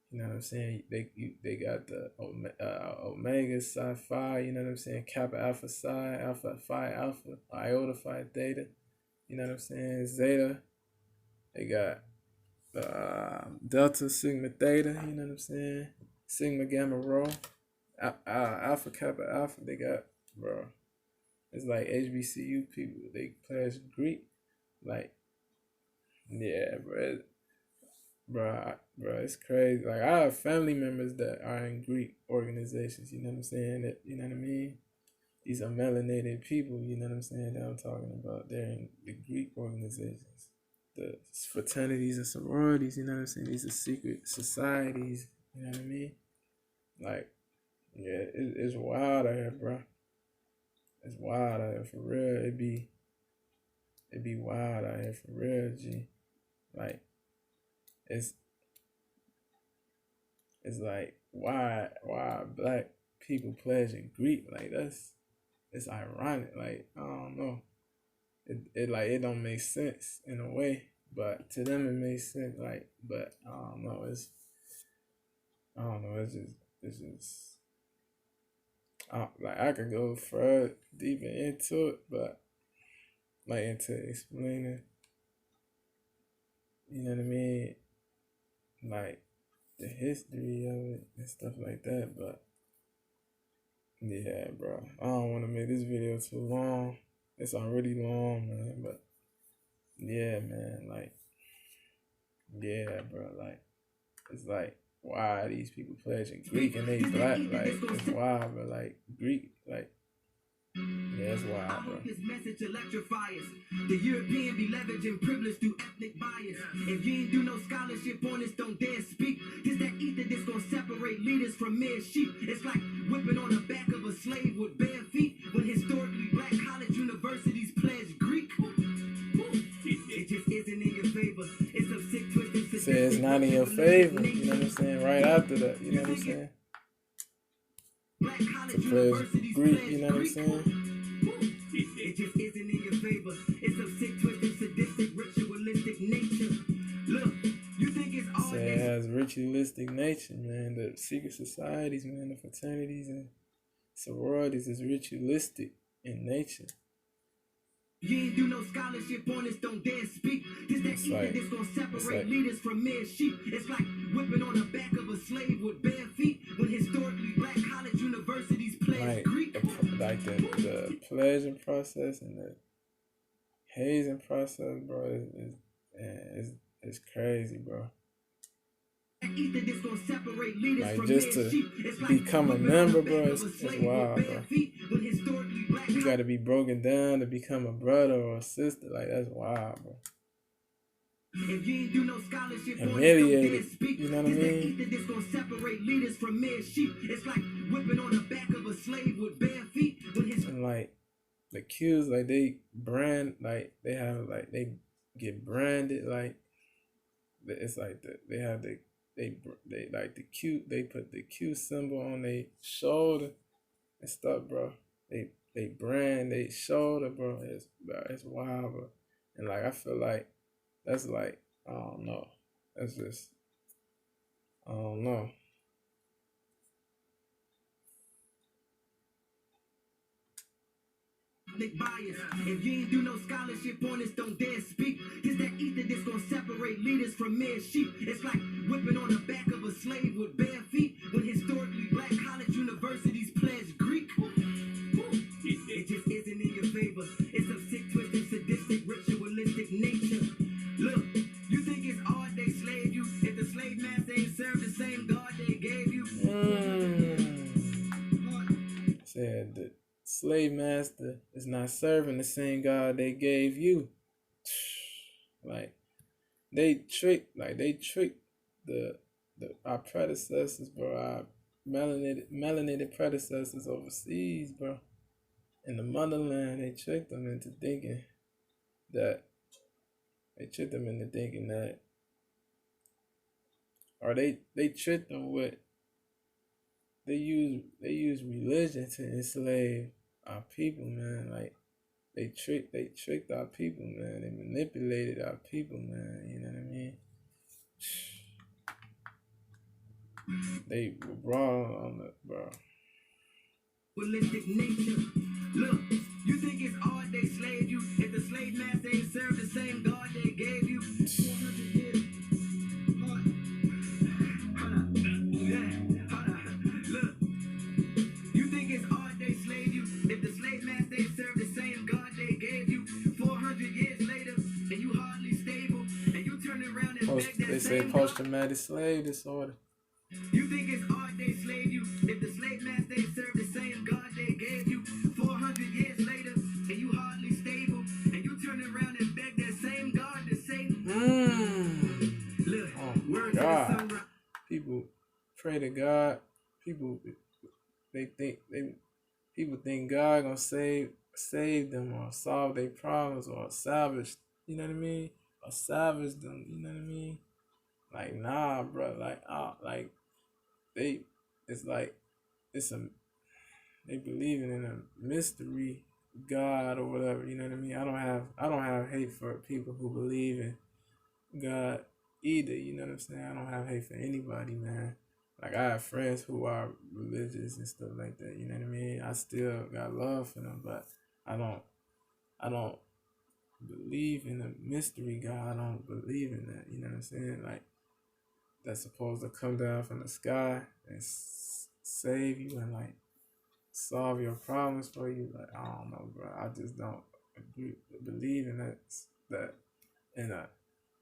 You know what I'm saying? They got the Omega Psi Phi. You know what I'm saying? Kappa Alpha Psi, Alpha Phi Alpha, Iota Phi Theta. You know what I'm saying? Zeta. They got Delta Sigma Theta. You know what I'm saying? Sigma Gamma Rho. Alpha Kappa Alpha. They got, bro. It's like HBCU people. They pledge Greek. Like, yeah, bro, it's crazy. Like I have family members that are in Greek organizations. You know what I'm saying? That you know what I mean? These are melanated people. You know what I'm saying? That I'm talking about. They're in the Greek organizations, the fraternities and sororities. You know what I'm saying? These are secret societies. You know what I mean? Like, yeah, it's wild out here, bro. It's wild out here for real. It be wild out here for real, G. Like, it's like why black people pledging Greek, like it's ironic. Like I don't know, it like it don't make sense in a way, but to them it makes sense. Like, but I don't know. I don't know. It's just like I could go further deeper into it, but like into explaining, you know what I mean, like the history of it and stuff like that, but. Yeah, bro. I don't want to make this video too long. It's already long, man. But yeah, man. Like, yeah, bro. Like, it's like, why these people pledging Greek and they black? Like, it's wild, bro. Like, Greek, like, yeah, it's wild, bro. This message electrifies. The European be leveraging privilege through ethnic bias. If you ain't do no scholarship on this, don't dare speak. This that ether that's gonna separate leaders from mere sheep. It's like whipping on the back of a slave with bare feet. When historically black college universities pledge Greek. It just isn't in your favor. It's some sick twisted. Say it's not in your favor. You know what I'm saying? Right after that, you know what I'm saying? To pledge Greek, you know what I'm saying? It just isn't in your favor. It's some sick, twisted, sadistic, ritualistic nature. Look, you think it's all Say it has ritualistic nature, man. The secret societies, man, the fraternities and sororities is ritualistic in nature. You ain't do no scholarship on this, don't dare speak. This that ether that's gonna separate leaders from mere sheep. It's like whipping on the back of a slave with bare feet. When historically black college universities pledge Greek. Like the pledging process and the hazing process, bro, is crazy, bro. Like just to become a member, bro, it's wild, bro. You gotta be broken down to become a brother or a sister. Like that's wild, bro. If you ain't do no scholarship humiliated, you know what I mean? This gonna separate leaders from mere sheep. It's like whipping on the back of a slave with bare feet. And like the cues, like they brand, like they have, like they get branded, like it's like they have they like the Q, they put the Q symbol on their shoulder and stuff, bro. They brand their shoulder, bro. It's wild, bro. And like I feel like that's like, I don't know. That's just, I don't know. Bias. If you ain't do no scholarship on this, don't dare speak. This that ether that's gonna separate leaders from mere sheep. It's like whipping on the back of a slave with bare feet. When historically black college universities pledge Greek. It just isn't in your favor. It's some sick, twisted, sadistic, ritualistic nature. Look, you think it's odd they slave you if the slave master ain't served the same God they gave you? Said that slave master is not serving the same God they gave you. Like they tricked the our predecessors, bro. Our melanated predecessors overseas, bro. In the motherland, they tricked them into thinking that or they tricked them with they use religion to enslave our people, man. Like they tricked our people, man. They manipulated our people, man. You know what I mean? They were wrong on the bro. Holistic nature. Look, you think it's odd they slaved you? If the slave master ain't served the same God they gave you, 400 years. Hold up. Yeah, hold up. Look, you think it's odd they slaved you? If the slave master ain't served the same God they gave you, 400 years later, and you hardly stable, and you turn around and beg that They say same post-traumatic slave disorder. You think it's odd they slaved you? If the slave master ain't served the same God they gave you, 400 years later, and you hardly stable, and you turn around and beg that same God to save. Look, oh God. People pray to God. People think God gonna save them or solve their problems or salvage. You know what I mean? Or salvage them. You know what I mean? Like nah, bro. Like they believing in a mystery God or whatever. You know what I mean? I don't have hate for people who believe in God either. You know what I'm saying? I don't have hate for anybody, man. Like I have friends who are religious and stuff like that. You know what I mean? I still got love for them, but I don't believe in a mystery God. I don't believe in that. You know what I'm saying? Like that's supposed to come down from the sky and save you and like solve your problems for you. Like I don't know, bro. I just don't believe in that in a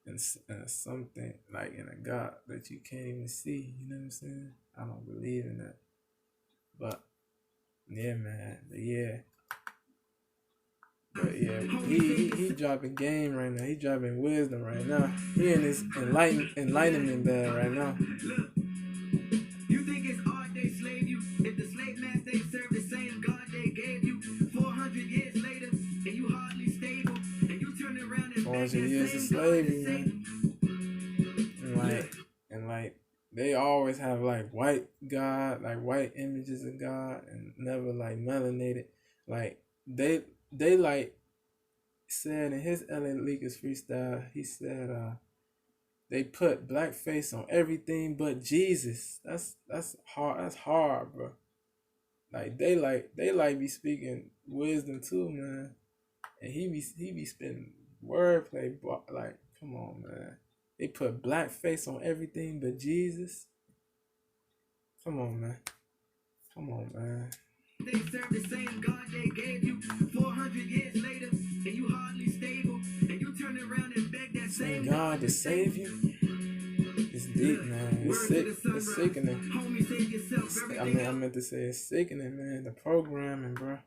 in a something like in a God that you can't even see. You know what I'm saying? I don't believe in that. But yeah, man. But yeah, he dropping game right now. He dropping wisdom right now. He in his enlightenment bag right now. You think it's odd they slave you? If the slave master ain't served the same God they gave you, 400 years later, and you hardly stable, and you turn around and 400 years of slavery, man. And like they always have like white God, like white images of God, and never like melanated. Like they like said in his LA Lakers freestyle, he said they put blackface on everything but Jesus. That's hard. That's hard, bro. Like they like be speaking wisdom too, man. And he be spitting wordplay, like come on, man. They put blackface on everything but Jesus. Come on, man. Come on, man. They serve the same God they gave you 400 years later, and you hardly stable, and you turn around and beg that same God to save you. It's deep, man. It's sick. It's sickening. I meant to say it's sickening, man. The programming, bro.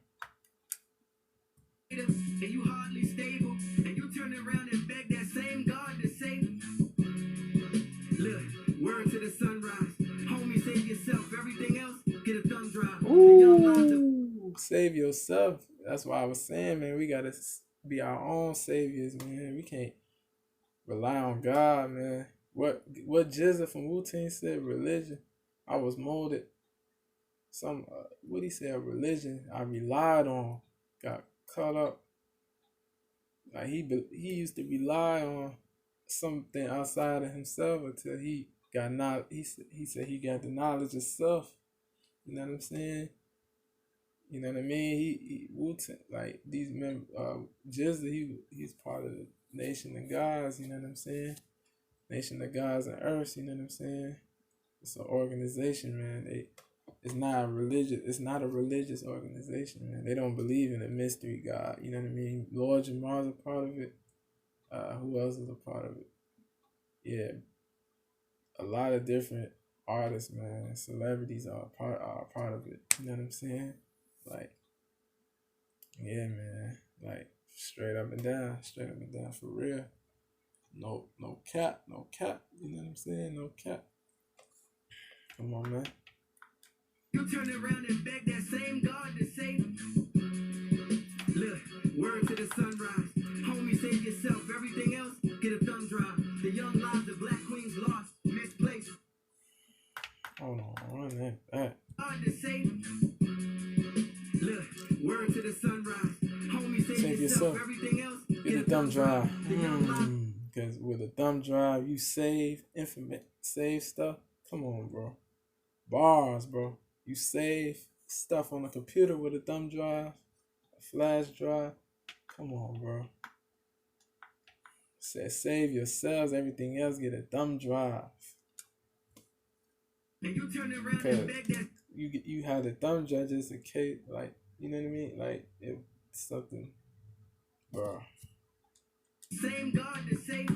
And you hardly stable, and you turn around and beg that same God to save. Look, word to the sunrise. Homie, save yourself. Everything else, get a thumb drive. Ooh, save yourself. That's why I was saying, man, we gotta be our own saviors, man. We can't rely on God, man. What Jizza from Wu-Tang said, religion. I was molded. What he said, religion I relied on got caught up. Like he used to rely on something outside of himself until he got he said he got the knowledge of self. You know what I'm saying? You know what I mean? He Wu-Tang, like these members, Jizza, he's part of the Nation of Gods. You know what I'm saying? Nation of Gods and Earth. You know what I'm saying? It's an organization, man. It's not a religious organization, man. They don't believe in a mystery God. You know what I mean? Lord Jamar's a part of it. Who else is a part of it? Yeah, a lot of different artists, man, celebrities are a part of it. You know what I'm saying? Like Yeah, man. Like straight up and down, for real. No cap, no cap. You know what I'm saying? No cap. Come on, man. You turn around and beg that same God to save. Look, word to the sunrise. Homie, save yourself. Everything else, get a thumb drive. The young lives of black queens lost, misplaced. Hold on, run that back. God to save. Look, word to the sunrise. Homie, Save yourself. Everything else, Get a thumb drive. Because with a thumb drive, you save save stuff. Come on, bro. Bars, bro. You save stuff on a computer with a thumb drive, a flash drive. Come on, bro. Save yourselves. Everything else, get a thumb drive. And you turn around and beg that. You have the thumb drive just in case, like, you know what I mean? Like, if something, bro. Same God to save.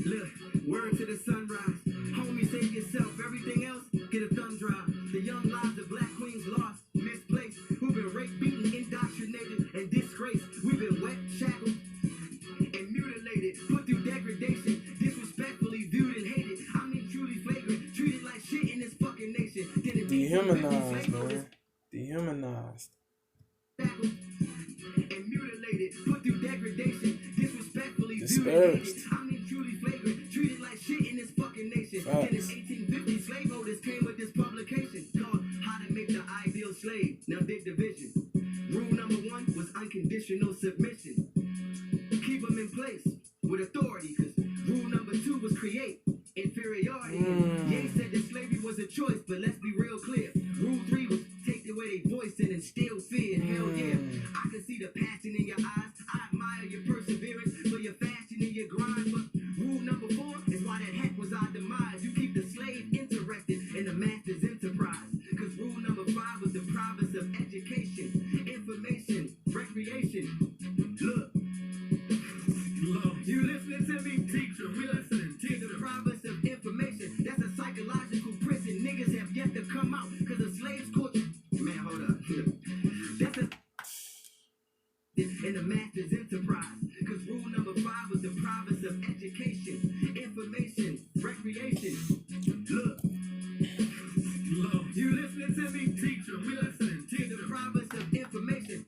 Look, word to the sunrise. Homie, save yourself. Everything else, get a thumb drive. The young lives of black queens lost, misplaced. Who've been raped, beaten, indoctrinated, and disgraced. We've been wet, shackled, and mutilated. Put through degradation, disrespectfully viewed and hated. I mean, truly flagrant. Treated like shit in this fucking nation. Dehumanized, man. Dehumanized. And mutilated, put through degradation, disrespectfully dispersed. I mean, truly flagrant, treated like shit in this fucking nation. Facts. In the 1850s, slaveholders came with this publication called How to Make the Ideal Slave. Now, big division. Rule number 1 was unconditional submission. Keep them in place with authority, because rule number 2 was create inferiority. Ye said that slavery was a choice, but let's be real clear. Rule 3 was take away their voice and instill fear. Hell yeah, I can see the passion in your eyes. I admire your perseverance for your fashion and your grind. But rule number 4 is why that heck was our demise. You keep the slave interested in the master's enterprise. Because rule number 5 was the province of education, information, recreation. Look, you listening to me, teacher? We listening to the province of information. That's a psychological prison. Niggas have yet to come out because the slaves caught you. Man, hold up. That's a in the master's enterprise. Because rule number 5 was the province of education, information, recreation. Look, you listening to me, teacher? We listening to the province of information,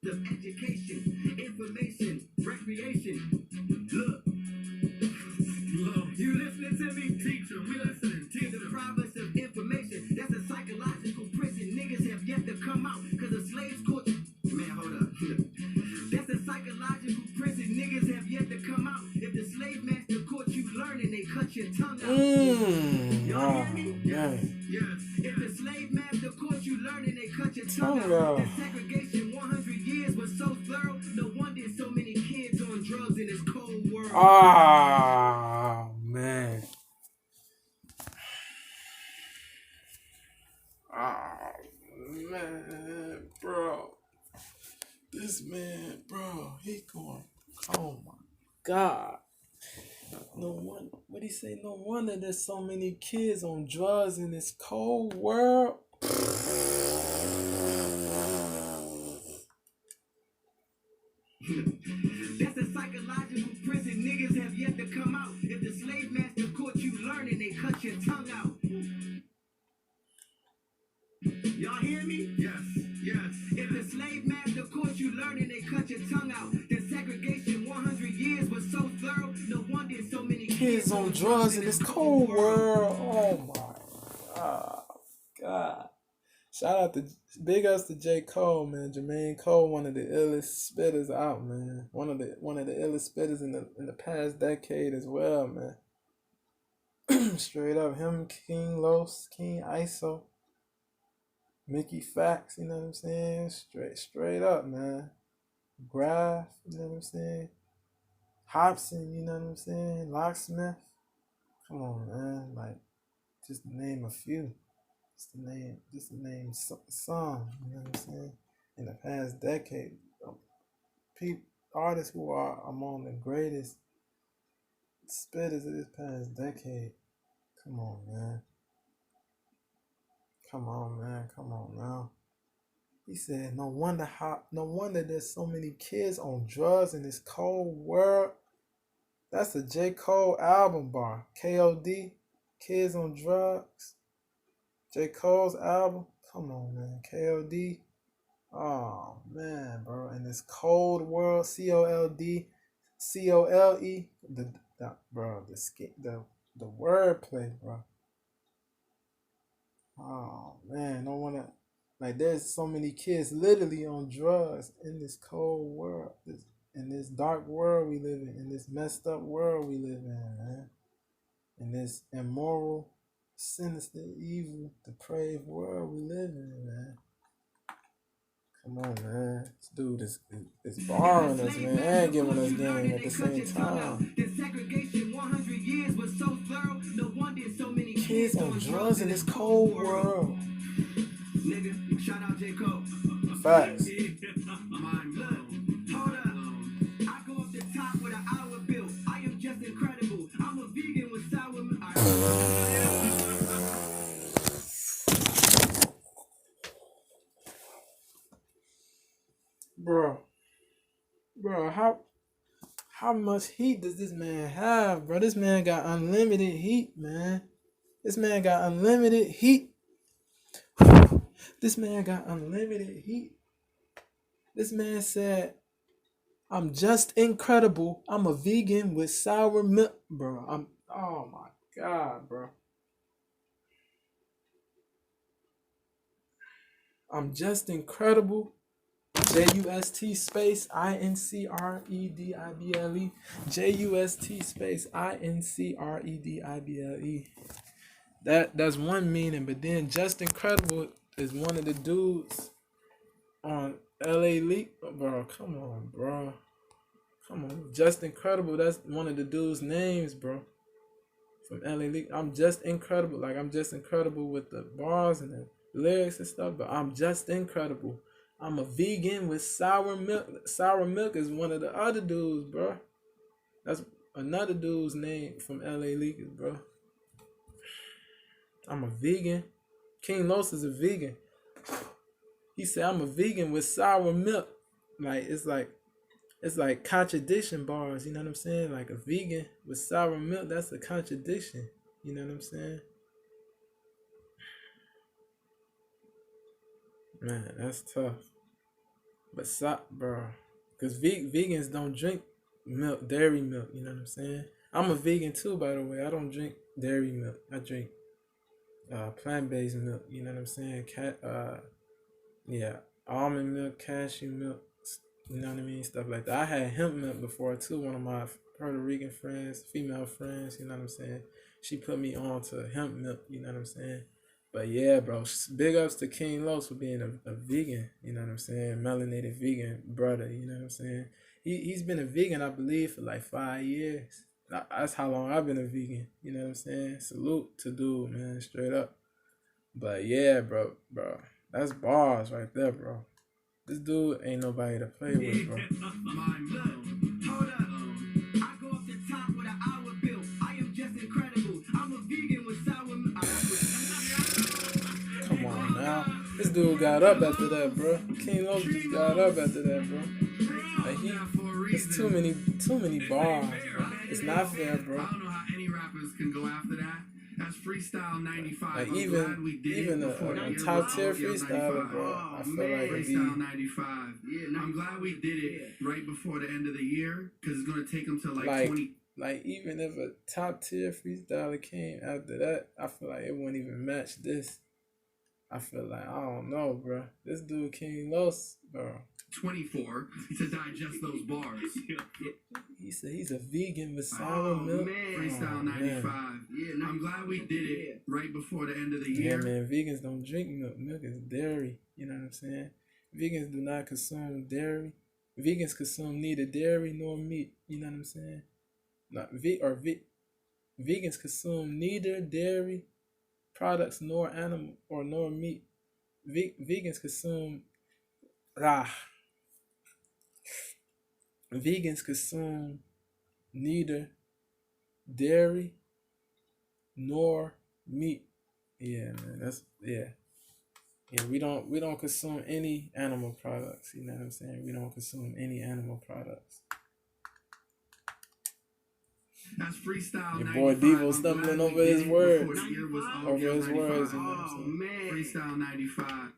of education, information, recreation. Look, you listening to me, teacher? We listening to the province of information. That's a psychological prison. Niggas have yet to come out because the slaves caught you. Man, hold up. That's a psychological prison. Niggas have yet to come out. If the slave master caught you learning, they cut your tongue out. Y'all hear me? Yes. If the slave master caught you learning, they cut your tongue out. The segregation 100 years was so thorough. No wonder so many kids on drugs in this cold world. Oh, man. Oh, man, bro. This man, bro, he going, oh my God. No wonder, what he say? No wonder there's so many kids on drugs in this cold world. That's a psychological prison. Niggas have yet to come out. If the slave master caught you learning, they cut your tongue out. Y'all hear me? Yes. If the slave master caught you learning, they cut your tongue out. The segregation 100 years was so thorough. No wonder so many kids on drugs in this cold world. Oh my God. Shout out to big ups to J. Cole, man. Jermaine Cole, one of the illest spitters out, man. One of the illest spitters in the past decade as well, man. Straight up, him, King Los, King ISO, Mickey Fax, you know what I'm saying? Straight up, man. Graph, you know what I'm saying? Hobson, you know what I'm saying? Locksmith. Come on, man. Like, just to name a few. Just to name some, you know what I'm saying? In the past decade. Artists who are among the greatest spitters of this past decade. Come on, man. Come on now. He said, no wonder there's so many kids on drugs in this cold world. That's a J. Cole album bar. KOD, Kids on Drugs. J. Cole's album. Come on, man. KOD. Oh, man, bro. In this cold world, COLD, COLE. Bro, the wordplay, bro. Oh, man. No wonder. Like, there's so many kids literally on drugs in this cold world. In this dark world we live in this messed up world we live in, man. In this immoral, sinister, evil, depraved world we live in, man. Come on, man. This dude is borrowing us, man, and giving us game at the same time. Kids on drugs in this cold world. Nigga, shout out J. Cole. Facts. Hold up. I go up the top with an hour bill. I am just incredible. I'm a vegan with sour milk. Bro, how much heat does this man have, bro? This man got unlimited heat, man. This man got unlimited heat. This man got unlimited heat. This man said, I'm just incredible. I'm a vegan with sour milk, bro. Oh my God, bro. I'm just incredible. JUST space INCREDIBLE. JUST space INCREDIBLE. That's one meaning, but then Just Incredible is one of the dudes on LA Leak. Bro, come on, bro. Come on. Just Incredible, that's one of the dudes' names, bro. From LA Leak. I'm just incredible. Like, I'm just incredible with the bars and the lyrics and stuff, but I'm just incredible. I'm a vegan with sour milk. Sour milk is one of the other dudes, bro. That's another dude's name from LA Leakers, bro. I'm a vegan. King Los is a vegan. He said, I'm a vegan with sour milk. Like, it's like contradiction bars, you know what I'm saying? Like, a vegan with sour milk, that's a contradiction. You know what I'm saying? Man, that's tough. But bro, because vegans don't drink milk, dairy milk, you know what I'm saying? I'm a vegan too, by the way. I don't drink dairy milk. I drink plant-based milk, you know what I'm saying? Almond milk, cashew milk, you know what I mean? Stuff like that. I had hemp milk before too. One of my Puerto Rican friends, female friends, you know what I'm saying? She put me on to hemp milk, you know what I'm saying? But yeah, bro, big ups to King Los for being a vegan, you know what I'm saying? Melanated vegan brother, you know what I'm saying? He's been a vegan, I believe, for like 5 years. That's how long I've been a vegan, you know what I'm saying? Salute to dude, man, straight up. But yeah, bro, that's bars right there, bro. This dude ain't nobody to play with, bro. Hold up. I go up the top with an hour bill. I am just incredible. I'm a vegan with sour milk. Come on now. This dude got up after that, bro. King Los just got up after that, bro. Like, it's too many bars, bro. It's not fair, bro. I don't know how any rappers can go after that. That's Freestyle 95. Like, even a top tier freestyler, bro. I feel like Freestyle 95. Yeah, I'm glad we did it right before the end of the year, because it's gonna take them to like 20. Like, even if a top tier freestyler came after that, I feel like it wouldn't even match this. I feel like, I don't know, bro. This dude King Los, bro. 24 to digest those bars. He said he's a vegan with sour milk. Man. Freestyle 95. Man. Yeah, I'm glad we did it right before the end of the year. Yeah, man, vegans don't drink milk. Milk is dairy. You know what I'm saying? Vegans do not consume dairy. Vegans consume neither dairy nor meat. You know what I'm saying? Vegans consume neither dairy products nor animal or nor meat. Vegans consume Vegans consume neither dairy nor meat. Yeah, man, Yeah, we don't consume any animal products. You know what I'm saying? We don't consume any animal products. That's freestyle. Your boy 95. Devo I'm stumbling glad we over did his it words. before the year was over. Over Yeah, his 95. words, you know what I'm Oh saying? man, freestyle 95.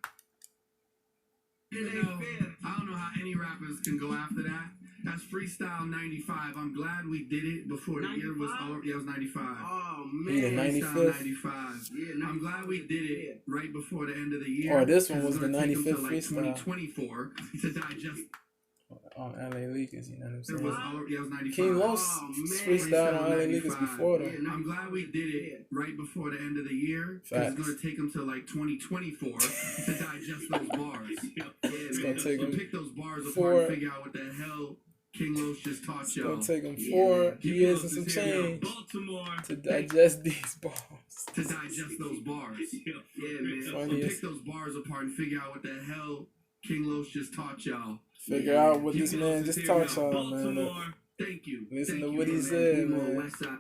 You know, I don't know how any rappers can go after that. That's freestyle 95. I'm glad we did it before the year was over. Yeah, it was 95. Oh man, He the freestyle 95th. 95. Yeah, I'm glad we did it right before the end of the year. Or this one 'cause was it's the gonna take 'em 95th to, like, freestyle. 2024 to digest. On LA Lakers, you know what I'm It saying? was over. Yeah, it was 95. King Los freestyle on LA 95. Lakers before though. Yeah, I'm glad we did it right before the end of the year. Because Facts. it's going to take them to like 2024 to digest those bars. It's gonna take So them pick those bars apart four- and figure out what the hell King Los just taught It's y'all. gonna take them 4 years and some change to digest these balls. To digest those bars. Yeah, man. So Funniest. pick those bars apart and figure out what the hell King Los just taught y'all. Figure out what this man just taught y'all, man. Thank you. Listen Thank to you, what he man. said, Be more man. West Side.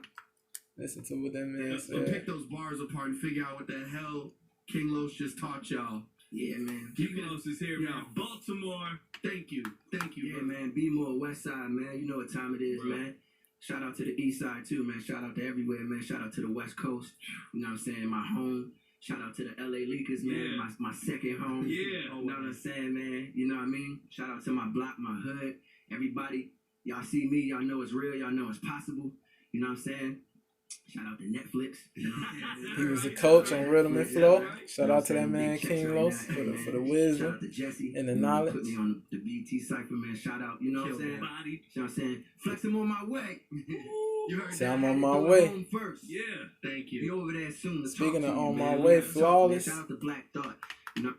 Listen to what that man So pick said. those bars apart and figure out what the hell King Los just taught y'all. Yeah, man. King Los is here, man. Baltimore. Thank you. Thank you. Yeah, man. Be more West Side, man. You know what time it is, man. Shout out to the East Side, too, man. Shout out to everywhere, man. Shout out to the West Coast. You know what I'm saying? My home. Shout out to the LA Lakers, man. Yeah. My second home. Yeah. You know what I'm saying, man? You know what I mean? Shout out to my block, my hood. Everybody, y'all see me. Y'all know it's real. Y'all know it's possible. You know what I'm saying? Shout out to Netflix. He was the coach on Rhythm and Flow. Shout out to that man King Los for the Shout out wisdom to Jesse and the who knowledge. Put me on the BT Cypher, man. Shout out. You know what I'm saying? You know what I'm saying? Flex him on my way. You heard Say that? I'm I on had to my throw it way. home first. Yeah. Thank Be you. over there soon. To Speaking talk to of you, on man. my We way, gotta talk, man. Flawless. Shout out to Black Thought. You know,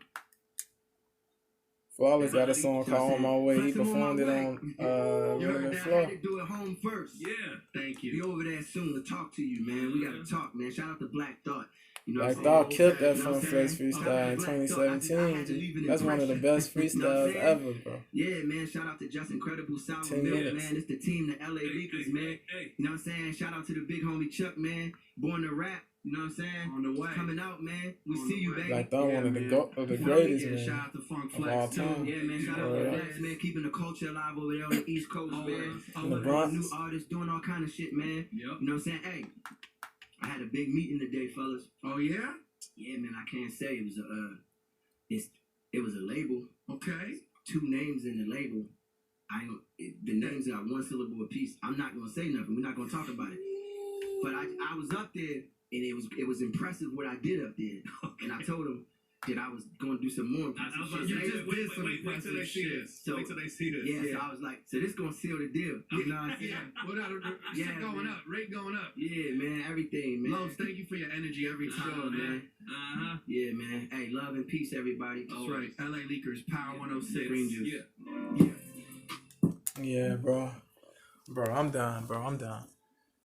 Flawless got a song called On My Way. He Flex him on performed it my on you Rhythm heard and that? I Flow. had to do it home first. Yeah. Thank Be you. over there soon to talk to you, man. We gotta talk, man. Shout out to Black Thought. You know Black what I'm Thought saying? killed that You know what Fun I'm Flex saying? freestyle in Black Thought. I had to 2017. leave an G. That's one of the best impression. You know what I'm freestyles saying? ever, bro. Yeah, man. Shout out to Just Incredible Sour 10 Milk, minutes. man. It's the team, the LA Lakers, man. Hey. You know what I'm saying? Shout out to the big homie Chuck, man. Born to Rap. You know what I'm saying? On the way. Coming out, man. We On see the you, way. baby. Black Thought, Yeah, one of the man. the Yeah, greatest, Yeah, man. shout out to Funk Of all Flex, time. too. Yeah, man. Shout out Word to up. Flex, man. Keeping the culture alive over there on the East Coast, man. In the All Bronx. New artists doing all kind of shit, man. Yep. You know what I'm saying? Hey, I had a big meeting today, fellas. Oh, yeah? Yeah, man. I can't say it was it was a label. Okay. 2 names in the label. The names are 1 syllable apiece. I'm not gonna say nothing. We're not gonna talk about it. But I was up there, and it was impressive what I did up there. And I told them that I was gonna do some more I was impressive about to shit. say, You just did some wait till they impressive see shit. this. So- Wait till they see this. Yeah, so I was like, so this gonna seal the deal. You know what I'm saying? Yeah. Well, Yeah, shit going man. up. Rate going up. Yeah, man. Everything, man. Los, thank you for your energy every For time, sure, man. Uh-huh. Yeah, man. Hey, love and peace, everybody. That's right. LA Lakers, Power 106. Green juice. Yeah. Yeah, bro. Bro, I'm done, bro. I'm done.